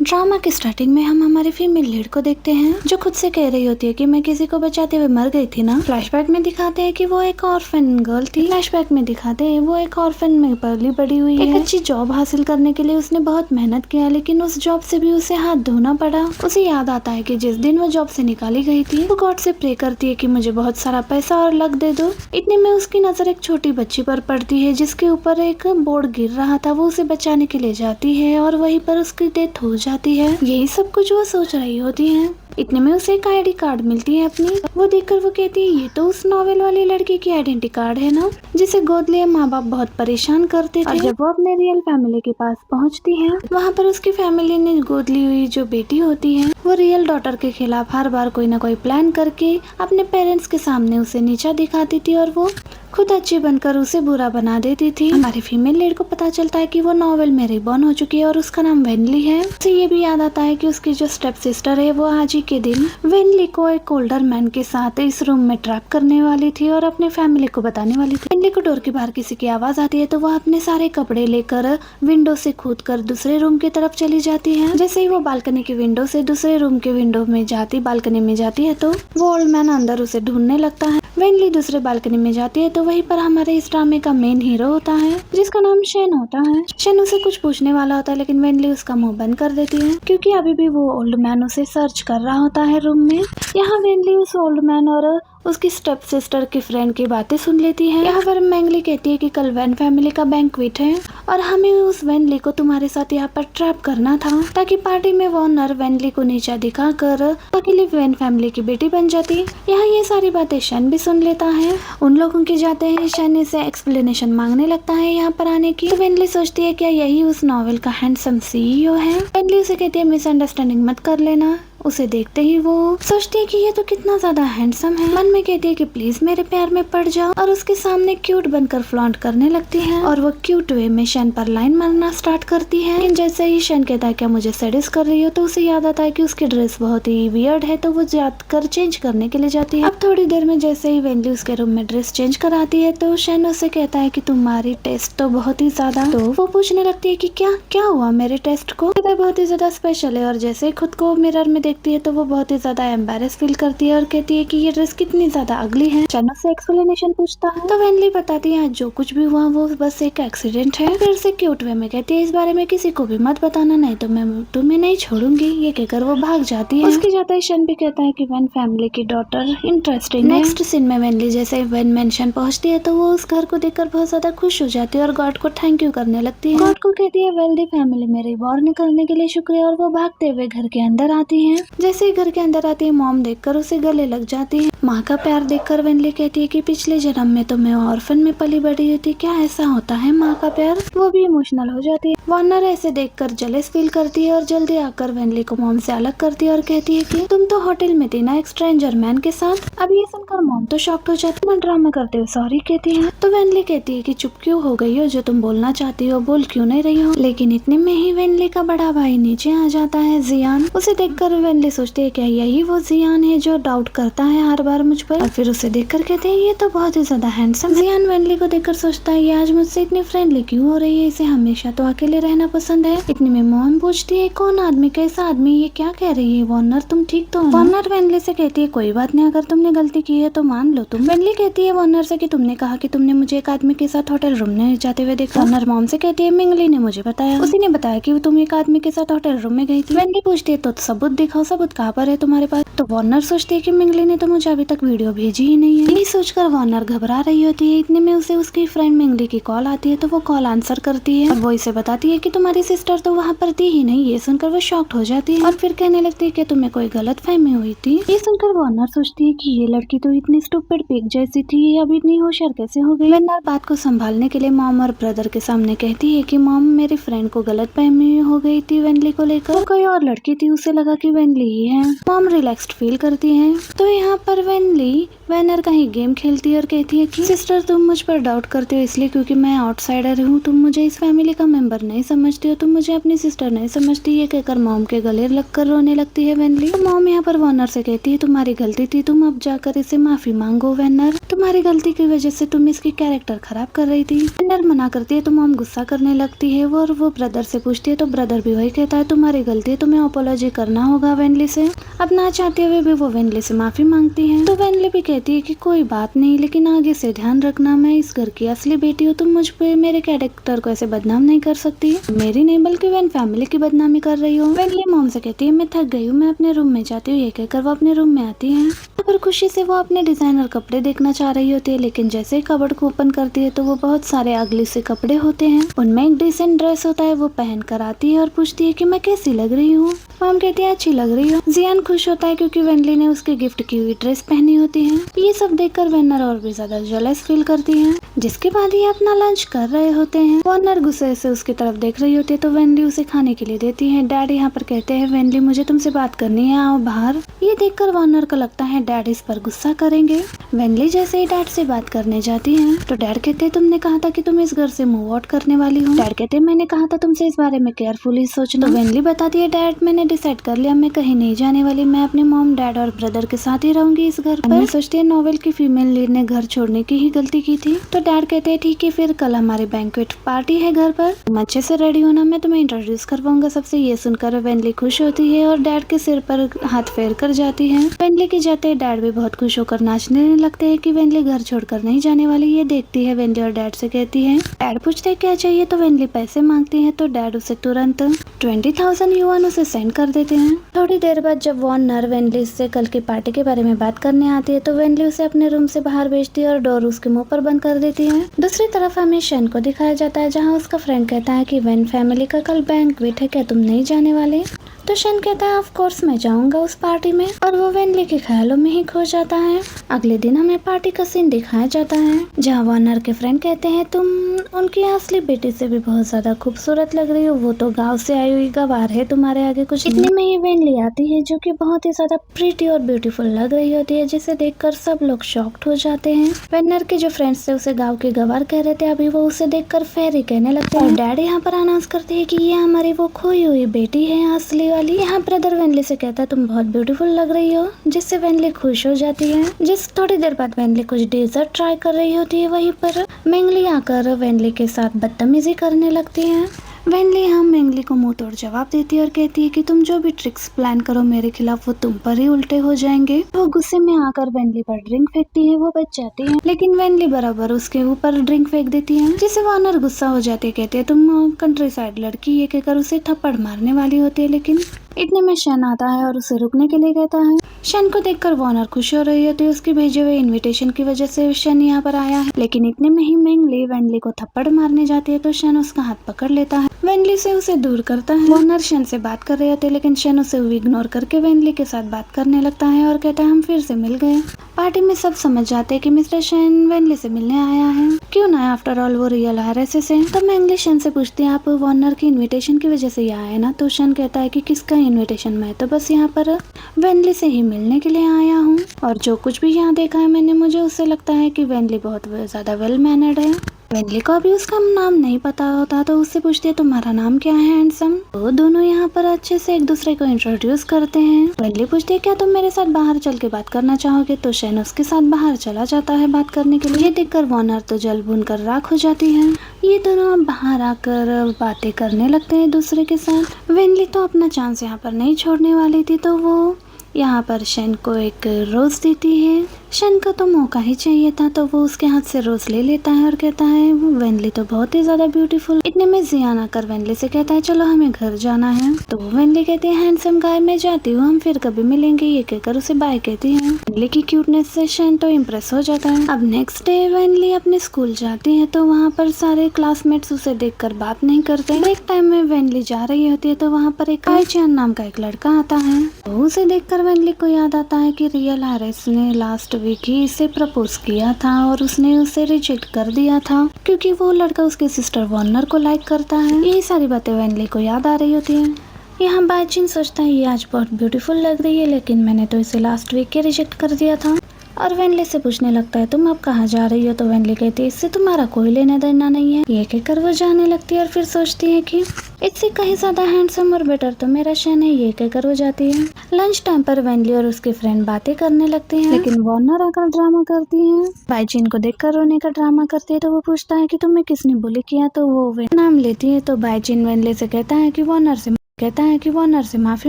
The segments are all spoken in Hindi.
ड्रामा की स्टार्टिंग में हम हमारी फीमेल लीड को देखते हैं जो खुद से कह रही होती है कि मैं किसी को बचाते हुए मर गई थी ना। फ्लैशबैक में दिखाते हैं कि वो एक ऑर्फन गर्ल थी। फ्लैशबैक में दिखाते हैं वो एक ऑर्फन में पली बड़ी हुई है। एक अच्छी जॉब हासिल करने के लिए उसने बहुत मेहनत किया, लेकिन उस जॉब से भी उसे हाथ धोना पड़ा। उसे याद आता है कि जिस दिन वो जॉब से निकाली गई थी वो गॉड से प्रे करती है कि मुझे बहुत सारा पैसा और लक दे दो। इतने में उसकी नजर एक छोटी बच्ची पर पड़ती है जिसके ऊपर एक बोर्ड गिर रहा था। वो उसे बचाने के लिए जाती है और वहीं पर उसकी डेथ हो जाती है। यही सब कुछ वो सोच रही होती है। इतने में उसे एक आईडी कार्ड मिलती है अपनी। वो देखकर वो कहती है ये तो उस नॉवेल वाली लड़की की आइडेंटिटी कार्ड है ना, जिसे गोद लिए माँ बाप बहुत परेशान करते थे। और जब वो अपने रियल फैमिली के पास पहुँचती है, वहाँ पर उसकी फैमिली ने गोद ली हुई जो बेटी होती है वो रियल डॉटर के खिलाफ हर बार कोई ना कोई प्लान करके अपने पेरेंट्स के सामने उसे नीचा दिखाती थी और वो खुद अच्छी बनकर उसे बुरा बना देती थी। हमारी फीमेल लीड को पता चलता है कि वो नॉवेल में रिबॉर्न हो चुकी है और उसका नाम वेनली है। उसे ये भी याद आता है कि उसकी जो स्टेप सिस्टर है वो आज ही के दिन वेनली को एक ओल्डर मैन के साथ इस रूम में ट्रैप करने वाली थी और अपने फैमिली को बताने वाली थी। वेनली को डोर के बाहर किसी की आवाज आती है तो वह अपने सारे कपड़े लेकर विंडो से कूदकर दूसरे रूम की तरफ चली जाती है। जैसे ही वो बालकनी की विंडो से दूसरे रूम के विंडो में जाती बालकनी में जाती है तो वो ओल्ड मैन अंदर उसे ढूंढने लगता है। वेनली दूसरे बालकनी में जाती है तो वहीं पर हमारे इस ड्रामे का मेन हीरो होता है जिसका नाम शेन होता है। शेन उसे कुछ पूछने वाला होता है लेकिन वेनली उसका मुंह बंद कर देती है क्योंकि अभी भी वो ओल्ड मैन उसे सर्च कर रहा होता है रूम में। यहाँ वेनली उस ओल्ड मैन और उसकी स्टेप सिस्टर की फ्रेंड की बातें सुन लेती है। यहाँ पर वेनली कहती है कि कल वैन फैमिली का बैंक्वेट है और हमें उस वेनली को तुम्हारे साथ यहाँ पर ट्रैप करना था ताकि पार्टी में वो नर वेनली को नीचा दिखाकर अकेली वैन फैमिली की बेटी बन जाती। यहाँ ये सारी बातें शेन भी सुन लेता है। उन लोगों के जाते हैं शेन से एक्सप्लेनेशन मांगने लगता है यहाँ पर आने की। तो वेनली सोचती है क्या यही उस नॉवेल का हैंडसम सीईओ है। वेनली उसे कहती है मिसअंडरस्टैंडिंग मत कर लेना। उसे देखते ही वो सोचती है कि ये तो कितना ज्यादा हैंडसम है। मन में कहती है कि प्लीज मेरे प्यार में पड़ जाओ और उसके सामने क्यूट बनकर फ्लॉन्ट करने लगती है और वो क्यूट वे में शेन पर लाइन मारना स्टार्ट करती है। लेकिन जैसे ही शेन कहता है क्या मुझे सेडिस कर रही हो तो उसे याद आता है कि उसकी ड्रेस बहुत ही वियर्ड है तो वो जाकर चेंज करने के लिए जाती है। अब थोड़ी देर में जैसे ही वेनली उसके रूम में ड्रेस चेंज कराती है तो शेन उसे कहता है कि तुम्हारी टेस्ट तो बहुत ही ज्यादा। तो वो पूछने लगती है कि क्या क्या हुआ मेरे टेस्ट को। बहुत ही ज्यादा स्पेशल है और जैसे ही खुद को मिरर में देखती है तो वो बहुत ही ज्यादा एम्बेरस फील करती है और कहती है कि ये ड्रेस कितनी ज्यादा अगली है। शेन से एक्सप्लेनेशन पूछता है तो वेनली बताती है जो कुछ भी हुआ वो बस एक एक्सीडेंट है। फिर से क्यूट वे में कहती है इस बारे में किसी को भी मत बताना नहीं तो मैं तुम्हें नहीं छोड़ूंगी। ये कहकर वो भाग जाती है। उसके जाते ही शेन भी कहता है कि वैन फैमिली की डॉटर इंटरेस्टिंग। नेक्स्ट सीन में वेनली जैसे वैन मेंशन पहुंचती है तो वो उस घर को देखकर बहुत ज्यादा खुश हो जाती है और गॉड को थैंक यू करने लगती है। गॉड को कहती है वेल्दी फैमिली में रिबॉर्न करने के लिए शुक्रिया और वो भागते हुए घर के अंदर आती है। जैसे ही घर के अंदर आती है मॉम देखकर उसे गले लग जाती है। माँ का प्यार देखकर वेनली कहती है कि पिछले जन्म में तो मैं ऑर्फन में पली बड़ी हुई थी, क्या ऐसा होता है माँ का प्यार। वो भी इमोशनल हो जाती है। वार्नर ऐसे देखकर जेलस फील करती है और जल्दी आकर वेनली को मॉम से अलग करती है और कहती है कि तुम तो होटल में थी ना एक स्ट्रेंजर मैन के साथ। अब ये सुनकर मॉम तो शॉक्ड हो जाती है। ड्रामा करते हुए सॉरी कहती है तो वेनली कहती है कि चुप क्यों हो गई हो, जो तुम बोलना चाहती हो बोल क्यों नहीं रही हो। लेकिन इतने में ही वेनली का बड़ा भाई नीचे आ जाता है जियान। उसे देखकर वेनली सोचती है क्या यही वो जियान है जो डाउट करता है हर बार मुझ पर। और फिर उसे देखकर कहते हैं ये तो बहुत ही ज्यादा हैंडसम। जियान वेनली को देखकर सोचता है ये आज मुझसे इतनी फ्रेंडली क्यों हो रही है, इसे हमेशा तो अकेले रहना पसंद है। इतने में मॉम पूछती है कौन आदमी कैसा आदमी, ये क्या कह रही है वार्नर तुम ठीक तो हो। वार्नर वेनली से कहती है कोई बात नहीं, अगर तुमने गलती की है तो मान लो तुम। वेनली कहती है वार्नर से कि तुमने कहा कि तुमने मुझे एक आदमी के साथ होटल रूम में जाते हुए देखा। वार्नर मॉम से कहती है मिंगली ने मुझे बताया, उसी ने बताया कि तुम एक आदमी के साथ होटल रूम में गई थी। वेनली पूछती है तो सबूत दिखाओ, सबूत कहाँ पर है तुम्हारे पास। तो वार्नर सोचती है कि मिंगली ने तो मुझे अभी तक वीडियो भेजी ही नहीं है। यही सोचकर वार्नर घबरा रही होती है। इतने में उसे उसकी फ्रेंड मिंगली की कॉल आती है तो वो कॉल आंसर करती है और वो इसे बताती है कि तुम्हारी सिस्टर तो वहाँ पर थी ही नहीं। ये सुनकर वो शॉक्ड हो जाती है और फिर कहने लगती है कि तुम्हें कोई गलत फहमी हुई थी। ये सुनकर वार्नर सोचती है कि ये लड़की तो इतनी स्टूपिड पिग जैसी थी, ये अभी इतनी होशियार कैसे हो गई। वार्नर बात को संभालने के लिए मॉम और ब्रदर के सामने कहती है कि मॉम मेरी फ्रेंड को गलत फहमी हो गई थी वेनली को लेकर, तो कोई और लड़की थी, उसे लगा कि वेनली ही है। मॉम रिलैक्स्ड फील करती है। तो यहाँ पर वेनली वैनर का ही गेम खेलती है और कहती है कि सिस्टर तुम मुझ पर डाउट करते हो इसलिए क्योंकि मैं आउटसाइडर हूँ, तुम मुझे इस फैमिली का मेंबर नहीं नहीं समझती हो, तुम मुझे अपनी सिस्टर नहीं समझती। ये कहकर मॉम के गले लगकर रोने लगती है वेनली। तो मॉम यहाँ पर वॉर्नर से कहती है तुम्हारी गलती थी, तुम अब जाकर इसे माफी मांगो वेनर, तुम्हारी गलती की वजह से तुम इसकी कैरेक्टर खराब कर रही थी। वेनर मना करती है तो मॉम गुस्सा करने लगती है और वो ब्रदर से पूछती है तो ब्रदर भी वही कहता है तुम्हारी गलती है, तुम्हें अपोलॉजी करना होगा वेनली से। अब ना चाहते हुए भी वो वेनली से माफी मांगती है। तो वेनली भी कहती है कि कोई बात नहीं, लेकिन आगे से ध्यान रखना, मैं इस घर की असली बेटी हूँ, तुम मुझ पे मेरे कैरेक्टर को ऐसे बदनाम नहीं कर सकती, मेरी नहीं बल्कि वेन फैमिली की बदनामी कर रही हो। वेनली मॉम से कहती है मैं थक गई हूँ, मैं अपने रूम में जाती हूँ। ये कहकर वो अपने रूम में आती है पर खुशी से वो अपने डिजाइनर कपड़े देखना चाह रही होती है, लेकिन जैसे ही कबर्ड को ओपन करती है तो वो बहुत सारे अगली से कपड़े होते हैं, उनमें एक डिसेंट ड्रेस होता है। वो पहन कर आती है और पूछती है कि मैं कैसी लग रही हूँ। मॉम कहती है अच्छी लग रही हो। जियान खुश होता है क्योंकि वेनली ने उसके गिफ्ट की हुई ड्रेस पहनी होती है। ये सब देखकर वेनर और भी ज्यादा जेलस फील करती है। जिसके बाद ये अपना लंच कर रहे होते हैं। वॉर्नर गुस्से से उसकी तरफ देख रही होती है तो वेनली उसे खाने के लिए देती है। डैड यहाँ पर कहते हैं वेनली मुझे तुमसे बात करनी है, आओ बाहर। ये देखकर वॉर्नर को लगता है डैड इस पर गुस्सा करेंगे। वेनली जैसे ही डैड से बात करने जाती है तो डैड कहते हैं तुमने कहा था कि तुम इस घर से मूव आउट करने वाली हो। डैड कहते हैं मैंने कहा था तुमसे इस बारे में केयरफुली सोचना। तो वेनली बताती है डैड मैंने डिसाइड कर लिया, मैं कहीं नहीं जाने वाली, मैं अपने मॉम डैड और ब्रदर के साथ ही रहूंगी इस घर पर। मैं सोचती है नोवेल की फीमेल लीड ने घर छोड़ने की ही गलती की थी। तो डैड कहते हैं ठीक है फिर कल हमारी बैंक्वेट पार्टी है घर पर, तुम अच्छे से रेडी होना, मैं तुम्हें इंट्रोड्यूस करवाऊंगा सबसे। ये सुनकर वेनली खुश होती है और डैड के सिर पर हाथ फेर कर जाती है। वेनली के जाते डैड भी बहुत खुश होकर नाचने लगते हैं कि वेनली घर छोड़कर नहीं जाने वाली। ये देखती है वेनली और डैड से कहती है, डैड पूछते हैं क्या चाहिए तो वेनली पैसे मांगती है तो डैड उसे तुरंत 20,000 युआन उसे सेंड कर देते हैं। थोड़ी देर बाद जब वॉर्नर वेनली से कल की पार्टी के बारे में बात करने आती है तो वेनली उसे अपने रूम से बाहर भेजती है और डोर उसके मुंह पर बंद कर देती है। दूसरी तरफ हमें शन को दिखाया जाता है जहाँ उसका फ्रेंड कहता है कि वेन फैमिली का कल बैंक्वेट है, क्या तुम नहीं जाने वाले। तो शन कहता है ऑफ कोर्स मैं जाऊंगा उस पार्टी में, और वो वेनली के ख्यालों में ही खो जाता है। अगले दिन हमें पार्टी का सीन दिखाया जाता है जहाँ वॉर्नर के फ्रेंड कहते हैं तुम उनकी असली बेटी से भी बहुत ज्यादा खूबसूरत लग रही हो, वो तो गांव से आई हुई गवार है, तुम्हारे आगे कुछ। इतने में ही वेनली आती है जो कि बहुत ही ज्यादा प्रीटी और ब्यूटीफुल लग रही होती है, जिसे देखकर सब लोग शॉक्ड हो जाते हैं। वेनर के जो फ्रेंड्स थे उसे गाँव की गवार कह रहे थे, अभी वो उसे देखकर फेरी कहने लगते हैं। और डैडी यहाँ पर अनाउंस करते हैं कि ये हमारी वो खोई हुई बेटी है असली वाली। यहाँ ब्रदर वेनली से कहता है तुम बहुत ब्यूटीफुल लग रही हो, जिससे वेनली खुश हो जाती है। जिस थोड़ी देर बाद वेनली कुछ डेजर्ट ट्राई कर रही होती है, वहीं पर मेंगली आकर वेनली के साथ बदतमीजी करने लगती है। वेनली हम मेंगली को मुंह तोड़ जवाब देती है और कहती है कि तुम जो भी ट्रिक्स प्लान करो मेरे खिलाफ वो तुम पर ही उल्टे हो जाएंगे। वो गुस्से में आकर वेनली पर ड्रिंक फेंकती है, वो बच जाती है, लेकिन वेनली बराबर उसके ऊपर ड्रिंक फेंक देती है, जिससे वॉर्नर गुस्सा हो जाती है। कहते हैं तुम कंट्री साइड लड़की, ये कहकर उसे थप्पड़ मारने वाली होती है, लेकिन इतने में शन आता है और उसे रुकने के लिए कहता है। शन को देखकर वॉर्नर खुश हो रही होती है, उसके भेजे हुए इनविटेशन की वजह से शन यहाँ पर आया है, लेकिन इतने में ही मेंगली वेनली को थप्पड़ मारने जाती है तो शन उसका हाथ पकड़ लेता है। वेनली से उसे दूर करता है। वॉर्नर शन से बात कर रहे होते लेकिन शन उसे इग्नोर करके वेनली के साथ बात करने लगता है और कहता है हम फिर से मिल गए। पार्टी में सब समझ जाते हैं कि मिस्टर शन वेनली से मिलने आया है, क्यों ना, आफ्टर ऑल वो रियल आरएस से। तो मेंगली शन से पूछती है आप वॉर्नर की इनविटेशन की वजह से यहाँ आए ना। तो शन कहता है कि किसका इनविटेशन, मैं तो बस यहाँ पर वेनली से ही मिलने के लिए आया हूँ, और जो कुछ भी यहाँ देखा है मैंने, मुझे उससे लगता है कि वेनली बहुत ज्यादा वेल मैनर्ड है। वेनली को अभी उसका नाम नहीं पता होता तो उससे पूछती है तुम्हारा नाम क्या है हैंडसम। वो दोनों यहाँ पर अच्छे से एक दूसरे को इंट्रोड्यूस करते हैं। वेनली पूछती है क्या तुम मेरे साथ बाहर चल के बात करना चाहोगे, तो शन उसके साथ बाहर चला जाता है बात करने के लिए। ये देखकर वॉर्नर तो जल भून कर राख हो जाती है। ये दोनों बाहर आकर बातें करने लगते हैं दूसरे के साथ। वेनली तो अपना चांस यहाँ पर नहीं छोड़ने वाली थी, तो वो यहाँ पर शन को एक रोज देती है। शन को तो मौका ही चाहिए था, तो वो उसके हाथ से रोज ले लेता है और कहता है वेनली तो बहुत ही ज्यादा ब्यूटीफुल। इतने में जियान आकर वेनली से कहता है चलो हमें घर जाना है। तो वेनली कहती है हैंडसम गाय मैं जाती हूँ, हम फिर कभी मिलेंगे। ये कहकर उसे बाय कहती है। वेनली की क्यूटनेस से शन तो इम्प्रेस हो जाता है। अब नेक्स्ट डे वेनली अपने स्कूल जाती है तो वहाँ पर सारे क्लासमेट्स उसे देखकर बात नहीं करते। ब्रेक टाइम में वेनली जा रही होती है तो वहाँ पर एक काईचान नाम का एक लड़का आता है। तो उसे देखकर वेनली को याद आता है कि रियल आरएस ने लास्ट वीक ही इसे प्रपोज किया था और उसने उसे रिजेक्ट कर दिया था क्योंकि वो लड़का उसके सिस्टर वॉर्नर को लाइक करता है। यही सारी बातें वेनली को याद आ रही होती है। यहाँ बाइचिन सोचता है ये आज बहुत ब्यूटीफुल लग रही है, लेकिन मैंने तो इसे लास्ट वीक के रिजेक्ट कर दिया था। और वेनली से पूछने लगता है तुम अब कहाँ जा रही हो। तो वेनली कहती है इससे तुम्हारा कोई लेना देना नहीं है। ये कहकर वो जाने लगती है और फिर सोचती है कि इससे कहीं ज्यादा हैंडसम और बेटर तो मेरा शन है। ये कहकर वो जाती है। लंच टाइम पर वेनली और उसके फ्रेंड बातें करने लगते हैं, लेकिन वार्नर आकर ड्रामा करती है। बाईजीन को देखकर रोने का ड्रामा करती है तो वो पूछता है कि तुम्हें किसने बुली किया। तो वो नाम लेती है। तो बाईजीन वेनली से कहता है कि वार्नर से माफी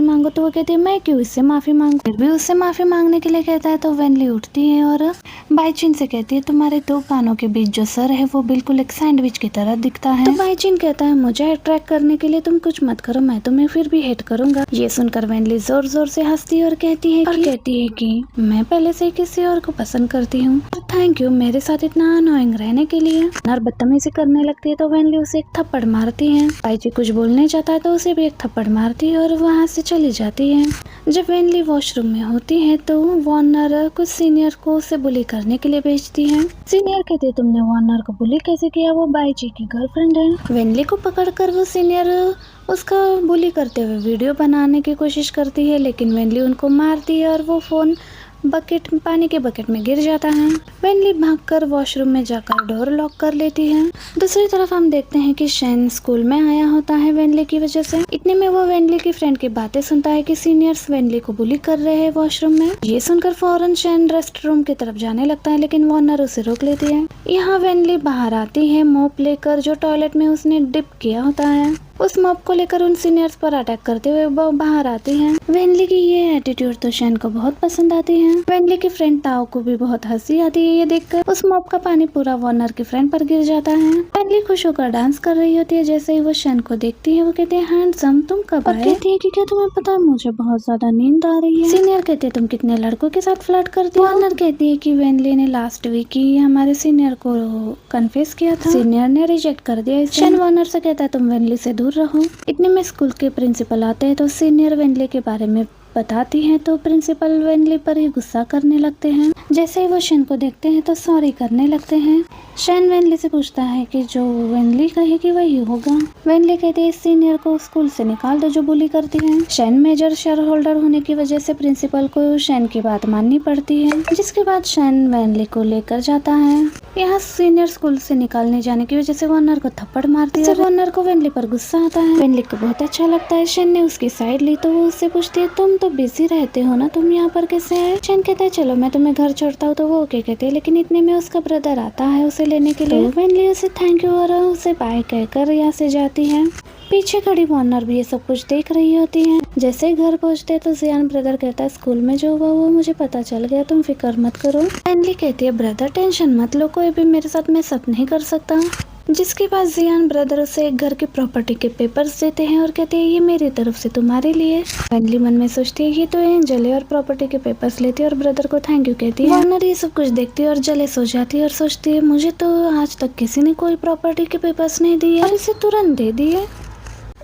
मांगो। तो वो कहती है मैं क्यों इससे माफी मांगू। फिर भी उससे माफी मांगने के लिए कहता है। तो वेनली उठती है और बाईजीन से कहती है तुम्हारे दो कानों के बीच जो सर है वो बिल्कुल एक सैंडविच की तरह दिखता है। तो बाईजीन कहता है मुझे अट्रैक्ट करने के लिए तुम कुछ मत करो, मैं तुम्हें फिर भी हेट करूंगा। ये सुनकर वेनली जोर जोर से हंसती है और कहती है कि मैं पहले से ही किसी और को पसंद करती हूँ। थैंक यू मेरे साथ इतना अनोइंग रहने के लिए। और बदतमीजी करने लगती है तो वेनली उसे एक थप्पड़ मारती है। बाईजी कुछ बोलने जाता है तो उसे भी एक थप्पड़ मारती है और वहाँ से चली जाती है। जब वेनली वॉशरूम में होती है तो वार्नर कुछ सीनियर को उसे बुली करने के लिए भेजती है। सीनियर कहते तुमने वार्नर को बुली कैसे किया, वो बाईजी की गर्लफ्रेंड है। वेनली को पकड़कर वो सीनियर उसका बुली करते हुए वीडियो बनाने की कोशिश करती है, लेकिन वेनली उनको मारती है और वो फोन पानी के बकेट में गिर जाता है। वेनली भागकर वॉशरूम में जाकर डोर लॉक कर लेती है। दूसरी तरफ हम देखते हैं कि शेन स्कूल में आया होता है वेनली की वजह से। इतने में वो वेनली की फ्रेंड की बातें सुनता है कि सीनियर्स वेनली को बुली कर रहे हैं वॉशरूम में। ये सुनकर फौरन शेन रेस्ट रूम की तरफ जाने लगता है, लेकिन वार्नर उसे रोक लेती है। यहाँ वेनली बाहर आती है मॉप लेकर जो टॉयलेट में उसने डिप किया होता है। उस मॉप को लेकर उन सीनियर्स पर अटैक करते हुए वो बाहर आती हैं। वेनली की ये एटीट्यूड तो शेन को बहुत पसंद आती है। वेनली की फ्रेंड ताओ को भी बहुत हंसी आती है ये देखकर। उस मॉप का पानी पूरा वार्नर की फ्रेंड पर गिर जाता है। वेनली खुश होकर डांस कर रही होती है। जैसे ही वो शेन को देखती है वो कहते हैं हैंडसम तुम कब आए। कहती है कि क्या तुम्हें पता है मुझे बहुत ज्यादा नींद आ रही है। सीनियर कहते हैं तुम कितने लड़कों के साथ फ्लर्ट करती हो। वार्नर कहती है कि वेनली ने लास्ट वीक ही हमारे सीनियर को कन्फेस किया था, सीनियर ने रिजेक्ट कर दिया। शेन वार्नर से कहता है तुम वेनली से दूर रहो। इतने में स्कूल के प्रिंसिपल आते हैं तो सीनियर वेनली के बारे में बताती हैं तो प्रिंसिपल वेनली पर ही गुस्सा करने लगते हैं। जैसे ही वो शेन को देखते हैं तो सॉरी करने लगते हैं। शेन वेनली से पूछता है कि जो वेनली कहेगी वही होगा। वेनली कहती है सीनियर को स्कूल से निकाल दो जो बुली करती है। शेन मेजर शेयर होल्डर होने की वजह से प्रिंसिपल को शेन की बात माननी पड़ती है, जिसके बाद शेन वेनली को लेकर जाता है। यहाँ सीनियर स्कूल से निकालने जाने की वजह से वार्नर को थप्पड़ मारती है। वार्नर को वेनली पर गुस्सा आता है। वेनली को बहुत अच्छा लगता है। शेन ने उसकी साइड ली तो वो उससे पूछती है तुम तो बिजी रहते हो ना, तुम यहाँ पर कैसे आए। शेन कहता है चलो मैं तुम्हें घर छोड़ता हूँ। तो वो ओके कहते हैं, लेकिन इतने में उसका ब्रदर आता है उसे लेने के लिए। तो वेनली उसे थैंक यू और उसे बाय कहकर यहाँ से जाती है। पीछे खड़ी वार्नर भी ये सब कुछ देख रही होती है। जैसे ही घर पहुँचते तो जियान ब्रदर कहता है स्कूल में जो हुआ वो मुझे पता चल गया, तुम फिक्र मत करो। वेनली कहती है ब्रदर टेंशन मत लो, कोई भी मेरे साथ में सब नहीं कर सकता। जिसके बाद जियान ब्रदर उसे एक घर के प्रॉपर्टी के पेपर्स देते हैं और कहते हैं ये मेरी तरफ से तुम्हारे लिए। वेनली मन में सोचती है ये तो एंजल है और प्रॉपर्टी के पेपर्स लेती है और ब्रदर को थैंक यू कहती है। वार्नर ये सब कुछ देखती है और जले सो जाती है और सोचती है मुझे तो आज तक किसी ने कोई प्रॉपर्टी के पेपर्स नहीं दिए और इसे तुरंत दे दिए।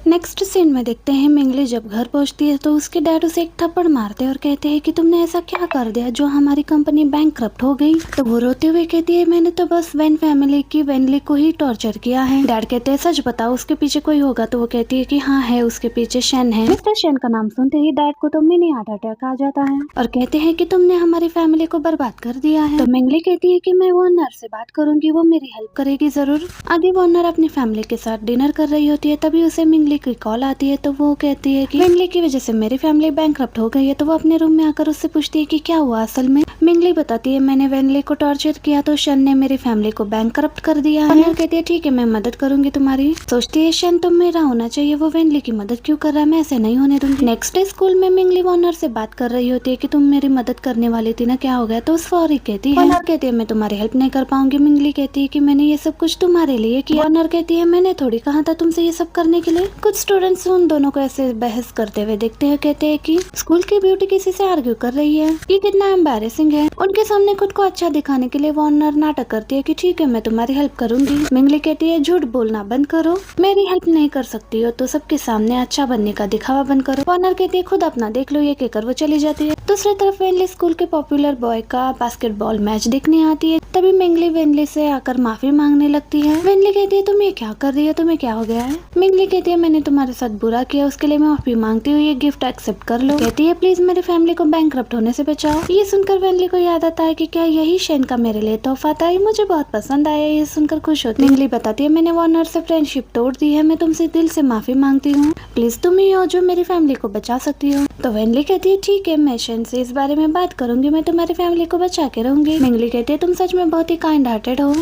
नेक्स्ट सीन में देखते हैं मिंगली जब घर पहुंचती है तो उसके डैड उसे एक थप्पड़ मारते हैं और कहते हैं कि तुमने ऐसा क्या कर दिया जो हमारी कंपनी बैंकक्रप्ट हो गई। तो वो रोते हुए कहती है मैंने तो बस वेन फैमिली की वेनली को ही टॉर्चर किया है। डैड कहते हैं सच बताओ उसके पीछे कोई होगा। तो वो कहती है कि हाँ है, उसके पीछे शेन है। मिस्टर शेन का नाम सुनते ही डैड को तो मिनी हार्ट अटैक आ जाता है और कहते हैं कि तुमने हमारी फैमिली को बर्बाद कर दिया है। तो मिंगली कहती है कि मैं वार्नर से बात करूंगी, वो मेरी हेल्प करेगी जरूर। आगे वार्नर अपनी फैमिली के साथ डिनर कर रही होती है, तभी उसे मिंगली की कॉल आती है। तो वो कहती है कि मिंगली की वजह से मेरी फैमिली बैंकक्रप्ट हो गई है। तो वो अपने रूम में आकर उससे पूछती है कि क्या हुआ असल में। मिंगली बताती है मैंने वेनली को टॉर्चर किया तो शन ने मेरी फैमिली को बैंकक्रप्ट कर दिया है। वो कहती है ठीक है मैं मदद करूंगी तुम्हारी। सोचती है शन तुम मेरा होना चाहिए, वो वेनली की मदद क्यों कर रहा है, मैं ऐसे नहीं होने दूंगी। नेक्स्ट डे स्कूल में मिंगली वार्नर से बात कर रही होती है कि तुम मेरी मदद करने वाली थी ना, क्या हो गया। तो सॉरी कहती है। वार्नर कहती है मैं तुम्हारी हेल्प नहीं कर पाऊंगी। मिंगली कहती है कि मैंने ये सब कुछ तुम्हारे लिए किया। वार्नर कहती है मैंने थोड़ी कहा था तुमसे ये सब करने के लिए। कुछ स्टूडेंट्स उन दोनों को ऐसे बहस करते हुए देखते हैं, कहते हैं कि स्कूल की ब्यूटी किसी से आर्ग्यू कर रही है, ये कितना एम्बैरेसिंग है। उनके सामने खुद को अच्छा दिखाने के लिए वार्नर नाटक करती है कि ठीक है मैं तुम्हारी हेल्प करूंगी। मिंगली कहती है झूठ बोलना बंद करो, मेरी हेल्प नहीं कर सकती हो तो सबके सामने अच्छा बनने का दिखावा बंद करो। वार्नर कहती है खुद अपना देख लो, ये कहकर वो चली जाती है। दूसरी तरफ वेनली स्कूल के पॉपुलर बॉय का बास्केटबॉल मैच देखने आती है, तभी मिंगली वेनली से आकर माफी मांगने लगती है। वेनली कहती है तुम ये क्या कर रही हो, तुम्हें क्या हो गया है। मिंगली कहती है मैंने तुम्हारे साथ बुरा किया, उसके लिए मैं माफी मांगती हूँ, ये गिफ्ट एक्सेप्ट कर लो। कहती है प्लीज मेरी फैमिली को बैंकक्रप्ट होने से बचाओ। ये सुनकर वेनली वेनली को याद आता है कि क्या यही शेन का मेरे लिए तोहफा था, ये मुझे बहुत पसंद आया। ये सुनकर खुश होती है। वेनली बताती है मैंने वार्नर से फ्रेंडशिप तोड़ दी है, मैं तुमसे दिल से माफी मांगती हूँ, प्लीज तुम ही हो जो मेरी फैमिली को बचा सकती हो। तो वेनली कहती है ठीक है, मैं शेन से इस बारे में बात करूंगी, मैं तुम्हारी फैमिली को बचा के रहूंगी। वेनली कहती है तुम सच में बहुत ही काइंड हार्टेड हो।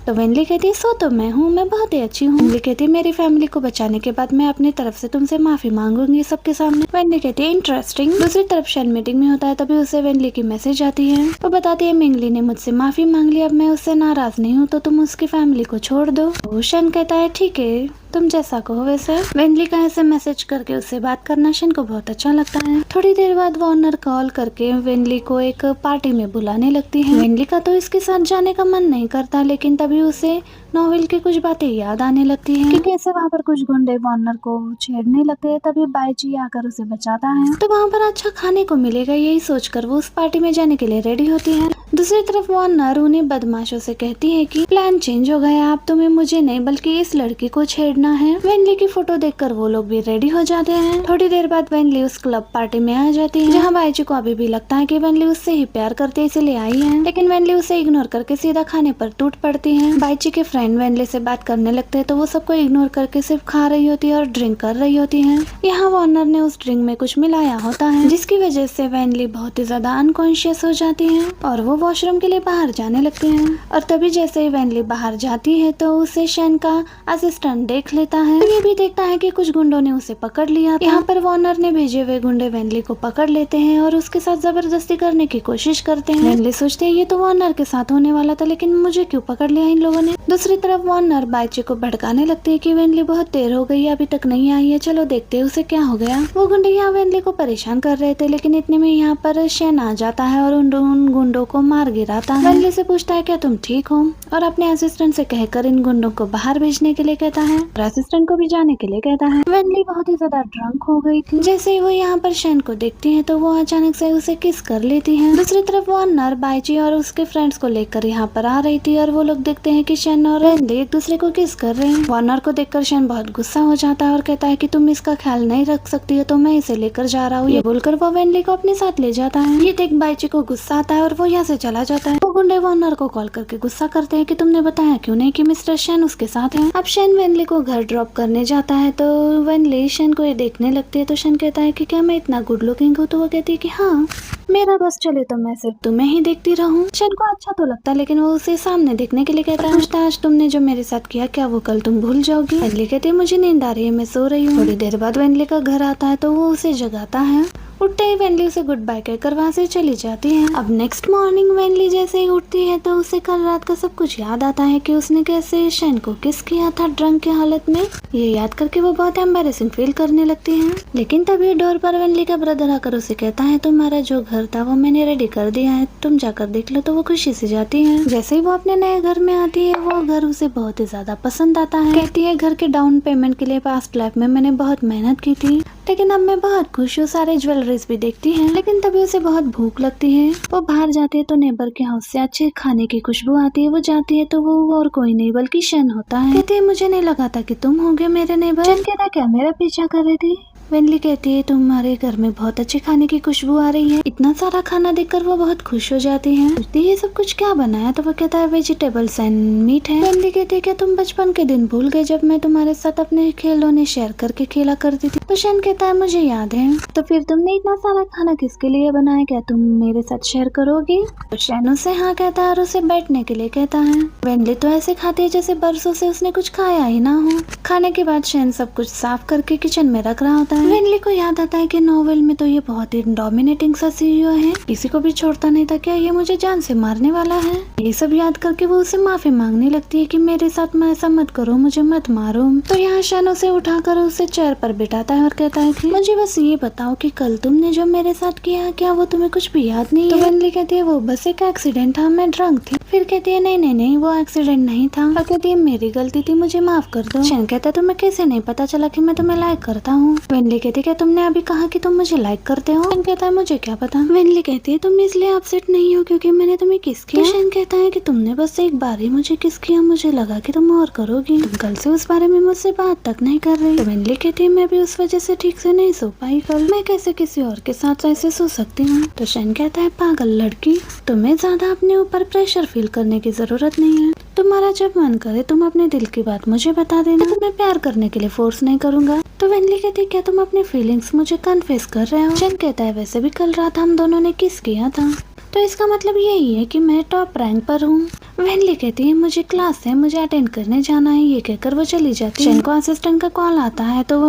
तो वेनली कहती है सो तो मैं हूँ, मैं बहुत ही अच्छी हूँ। वेनली कहती है मेरी फैमिली को बचाने के बाद मैं अपनी तरफ से तुमसे माफी मांगूंगी सबके सामने। वेनली कहती है इंटरेस्टिंग। दूसरी तरफ शेन मीटिंग में होता है, तभी उसे वेनली की मैसेज आती है। वो बताती है मिंगली ने मुझसे माफी मांग ली, अब मैं उससे नाराज नहीं हूँ, तो तुम उसकी फैमिली को छोड़ दो। तो शेन कहता है ठीक है, तुम जैसा कहो वैसे। वेनली का ऐसे मैसेज करके उससे बात करना शेन को बहुत अच्छा लगता है। थोड़ी देर बाद वार्नर कॉल करके वेनली को एक पार्टी में बुलाने लगती है। वेनली का तो इसके साथ जाने का मन नहीं करता, लेकिन तभी उसे नोवेल की कुछ बातें याद आने लगती हैं कि कैसे वहाँ पर कुछ गुंडे वार्नर को छेड़ने लगते हैं। तभी बाइची आकर उसे बचाता है, तो वहाँ पर अच्छा खाने को मिलेगा, यही सोचकर वो उस पार्टी में जाने के लिए रेडी होती है। दूसरी तरफ वार्नर उन्हें बदमाशों से कहती है कि प्लान चेंज हो गया, अब तुम्हें मुझे नहीं बल्कि इस लड़की को छेड़ना है। वेनली की फोटो देखकर वो लोग भी रेडी हो जाते हैं। थोड़ी देर बाद वेनली उस क्लब पार्टी में आ जाती है, जहाँ बाइची को अभी भी लगता है कि वेनली उससे ही प्यार करते है इसलिए आई है, लेकिन वेनली उसे इग्नोर करके सीधा खाने पर टूट पड़ती है। बाइची के फ्रेंड वेनली से बात करने लगते हैं, तो वो सबको इग्नोर करके सिर्फ खा रही होती है और ड्रिंक कर रही होती है। यहाँ वार्नर ने उस ड्रिंक में कुछ मिलाया होता है, जिसकी वजह से वेनली बहुत ही ज्यादा अनकॉन्शियस हो जाती है और वो वॉशरूम के लिए बाहर जाने लगती है। और तभी जैसे ही वेनली बाहर जाती है तो उसे शेन का असिस्टेंट देख लेता है। ये भी देखता है कि कुछ गुंडों ने उसे पकड़ लिया। यहाँ पर वार्नर ने भेजे हुए गुंडे वेनली को पकड़ लेते हैं और उसके साथ जबरदस्ती करने की कोशिश करते हैं। वेनली सोचते हैं ये तो वार्नर के साथ होने वाला था, लेकिन मुझे क्यों पकड़ लिया इन लोगों ने। दूसरी तरफ वार्नर बाइची को भड़काने लगते हैं कि वेनली बहुत देर हो गई है, अभी तक नहीं आई है, चलो देखते हैं उसे क्या हो गया। वो गुंडे यहाँ वेनली को परेशान कर रहे थे, लेकिन इतने में यहाँ पर शेन आ जाता है और उन गुंडों को मार गिराता है। वेनली से पूछता है क्या तुम ठीक हो, और अपने असिस्टेंट से कहकर इन गुंडों को बाहर भेजने के लिए कहता है और असिस्टेंट को भी जाने के लिए कहता है। वेनली बहुत ही ज्यादा ड्रंक हो गई थी। जैसे ही वो यहाँ पर शेन को देखती है तो वो अचानक से उसे किस कर लेती है। दूसरी तरफ वार्नर बाइची और उसके फ्रेंड्स को लेकर यहाँ पर आ रही थी और वो लोग देखते हैं कि शेन और वेनली एक दूसरे को किस कर रहे हैं। वार्नर को देखकर शेन बहुत गुस्सा हो जाता है और कहता है कि तुम इसका ख्याल नहीं रख सकती हो, तो मैं इसे लेकर जा रहा हूँ। ये बोलकर वो वेनली को अपने साथ ले जाता है। ये देख बाइची को गुस्सा आता है और वो यहाँ से चला जाता है। वो गुंडे वार्नर को कॉल करके गुस्सा करते हैं कि तुमने बताया क्यों नहीं कि मिस्टर शेन उसके साथ है। अब शेन वेनली को घर ड्रॉप करने जाता है, तो वेनली शेन को ये देखने लगती है। तो शेन कहता है कि क्या मैं इतना गुड लुकिंग हूँ, तो वो कहती है कि हाँ, मेरा बस चले तो मैं सिर्फ तुम्हें ही देखती रहूं। शेन को अच्छा तो लगता है, लेकिन वो उसे सामने देखने के लिए कहता है पूछता है आज तुमने जो मेरे साथ किया क्या वो कल तुम भूल जाओगी। वेनली कहती है मुझे नींद आ रही है, मैं सो रही हूँ। थोड़ी देर बाद वेनली का घर आता है, तो वो उसे जगाता है। उठते ही वेनली उसे गुड बाय कहकर वहाँ से चली जाती है। अब नेक्स्ट मॉर्निंग वेनली जैसे ही उठती है तो उसे कल रात का सब कुछ याद आता है कि उसने कैसे शेन को किस किया था ड्रंक की हालत में। ये याद करके वो बहुत एम्बैरेसिंग फील करने लगती है। लेकिन तभी डोर पर वेनली का ब्रदर आकर उसे कहता है तुम्हारा जो घर था वो मैंने रेडी कर दिया है, तुम जाकर देख लो। तो वो खुशी से जाती है। जैसे ही वो अपने नए घर में आती है वो घर उसे बहुत ही ज्यादा पसंद आता है। कहती है घर के डाउन पेमेंट के लिए पास्ट लाइफ में मैंने बहुत मेहनत की थी, लेकिन अब मैं बहुत खुश हूँ। सारे ज्वेलरीज भी देखती है, लेकिन तभी उसे बहुत भूख लगती है। वो बाहर जाती है तो नेबर के हाउस से अच्छे खाने की खुशबू आती है। वो जाती है तो वो और कोई नहीं बल्कि शेन होता है। कहती है मुझे नहीं लगा था कि तुम होगे मेरे नेबर। शेन कहता है क्या मेरा पीछा कर रही थी। वेनली कहती है तुम्हारे घर में बहुत अच्छे खाने की खुशबू आ रही है। इतना सारा खाना देखकर वो बहुत खुश हो जाती है। पूछती है ये सब कुछ क्या बनाया, तो वो कहता है वेजिटेबल्स एंड मीट है। वेनली कहती है क्या तुम बचपन के दिन भूल गए जब मैं तुम्हारे साथ अपने खिलौने शेयर करके खेला करती थी। तो शेन कहता है मुझे याद है। तो फिर तुमने इतना सारा खाना किसके लिए बनाया, क्या तुम मेरे साथ शेयर करोगी। तो शेन उसे हाँ कहता है और उसे बैठने के लिए कहता है। वेनली तो ऐसे खाती है जैसे बरसों से उसने कुछ खाया ही ना हो। खाने के बाद शेन सब कुछ साफ करके किचन में रख रहा होता है। वेनली को याद आता है कि नोवेल में तो ये बहुत ही डोमिनेटिंग सा सीईओ है, किसी को भी छोड़ता नहीं था, क्या ये मुझे जान से मारने वाला है। ये सब याद करके वो उसे माफी मांगने लगती है कि मेरे साथ मैं ऐसा मत करो, मुझे मत मारो। तो यहाँ शेन उसे उठाकर उसे चेयर पर बिठाता है और कहता है कि मुझे बस ये बताओ कि कल तुमने जो मेरे साथ किया क्या वो तुम्हें कुछ भी याद नहीं है। तो वेनली कहती है वो बस एक एक्सीडेंट था, मैं ड्रंक थी। फिर कहती है नहीं नहीं नहीं वो एक्सीडेंट नहीं था। और कहती है मेरी गलती थी, मुझे माफ कर दो। शन कहता है तुम्हें कैसे नहीं पता चला कि मैं तुम्हें लाइक करता हूँ। वेनली कहती है क्या तुमने अभी कहा कि तुम मुझे लाइक करते हो? शन कहता है मुझे क्या पता। वेनली कहती है तुम इसलिए अपसेट नहीं हो क्योंकि मैंने तुम्हें किस किया? शन कहता है कि तुमने बस एक बार ही मुझे किस किया, मुझे लगा कि तुम और करोगी, तुम कल से उस बारे में मुझसे बात तक नहीं कर रही। तो वेनली कहती है मैं भी उस वजह से ठीक से नहीं सो पाई कल, मैं कैसे किसी और के साथ ऐसे सो सकती हूँ। तो शन कहता है पागल लड़की, तुम्हें ज्यादा अपने ऊपर प्रेशर फील करने की जरूरत नहीं है, तुम्हारा जब मन करे तुम अपने दिल की बात मुझे बता देना, तुम्हें प्यार करने के लिए फोर्स नहीं करूंगा। तो वेनली कहती है क्या तुम अपनी फीलिंग्स मुझे कन्फेस कर रहे हो? शन कहता है वैसे भी कल रात हम दोनों ने किस किया था, तो इसका मतलब यही है कि मैं टॉप रैंक पर हूँ। वेनली कहती है मुझे क्लास है, मुझे अटेंड करने जाना है, ये कहकर वो चली जाती है। शन को असिस्टेंट का कॉल आता है तो